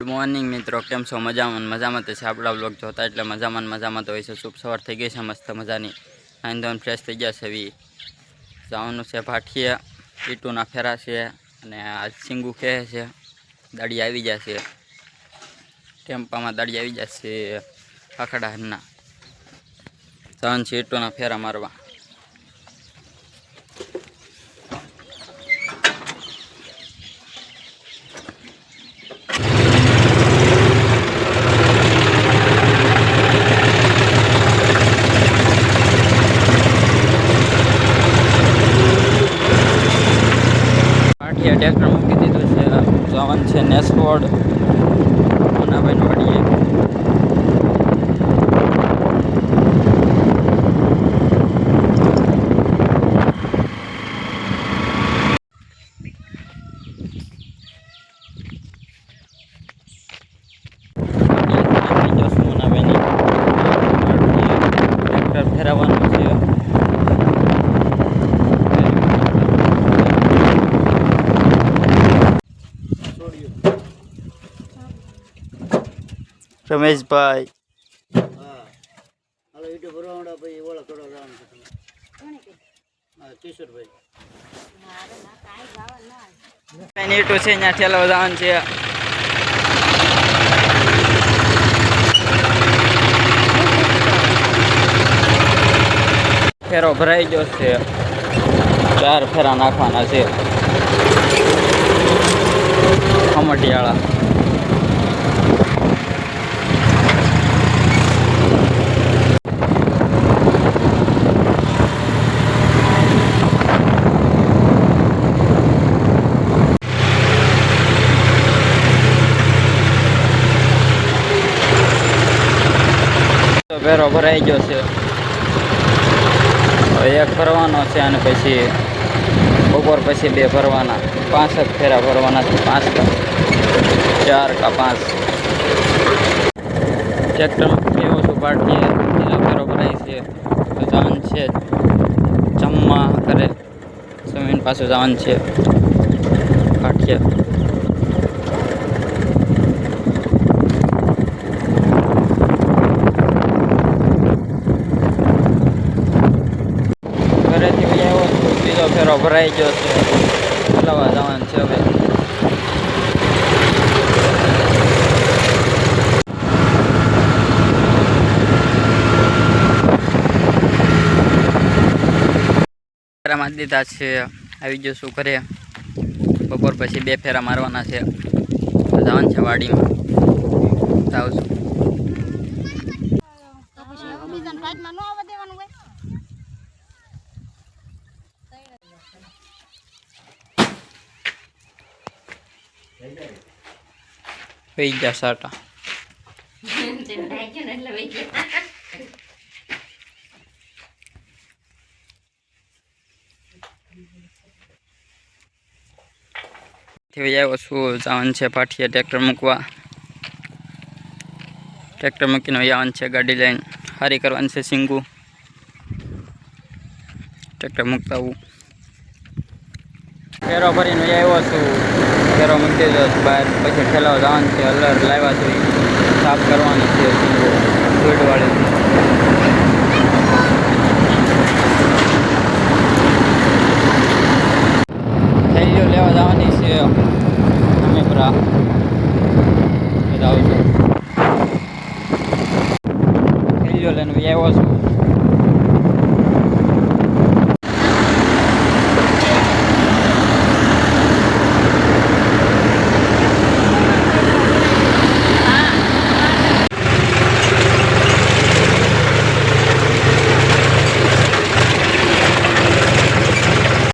Good morning મિત્રો, કેમ છો? મજામાં તો છે. આપણા બ્લોગ જોતા એટલે મજામાં તો હોય છે. શુભ સવાર થઈ ગઈ છે મસ્ત મજાની. નાઈન ફ્રેશ થઈ ગયા છે. જવાનું છે ભાઠીએ, ઈટુના ફેરા છે અને આજ સિંગુ કહે છે દાડી આવી જશે. ટેમ્પામાં દાડી આવી જશે આખડાના. જવાનું છે ઈટુના ફેરા મારવા. ટ્રેક્ટર મૂકી દીધું છે. જવાનું છે નેસફોર્ડ મુનાભાઈનું વાડીએ. મુનાભાઈની ટ્રેક્ટર ફેરવવાનું છે. રમેશભાઈ હાલો ઈટો ભરવાડા ભાઈ ઓળા થોડો જવાનું છે તમે. હા કિશોરભાઈ ઈટો છે અહીંયા ઠેલો જવાનું છે. ફેરો ભરાઈ ગયો છે. 4 ફેરા નાખવાના છે ખમટિયાળા. ફેરો ભરાઈ ગયો છે. હવે એક ભરવાનો છે અને પછી બપોર પછી 2 ભરવાના. 5 જ ફેરા ભરવાના છે. 5 કા 4 કા 5. ટ્રેક્ટરમાં કેવો છું પાડીએ. બીજો ફેરો ભરાય છે તો જવાનું છે જમવા કરે. જમીન પાછું જવાનું છે પાટીએ. બીજો ફેરો ભરાઈ ગયો છે. હલાવા જવાનું છે હવે. ફેરામાં દીધા છે. આવી ગયો શું કરે. બપોર પછી 2 ફેરા મારવાના છે. જવાનું છે વાડીમાં. જાઉં છું. વહી ગયા સાટા. આવ્યો છું. જવાનું છે પાઠીએ ટ્રેક્ટર મૂકવા. ટ્રેક્ટર મૂકીને આવવાનું છે ગાડી લઈને. હારી કરવાની છે સિંગુ. ટ્રેક્ટર મૂકતા આવું. ફેરો ભરીને આવ્યો છું. ફેરો મૂકી દીધો બહાર. પછી ઠેલાવ જવાનું છે. અલર લાવ્યા છે સાફ કરવાની છે સિંગુ ફૂડવાળી. થેલીઓ લેવા જવાની છે અમેપરા. જાઉં છું. થેલીઓ લઈને આવ્યો છું.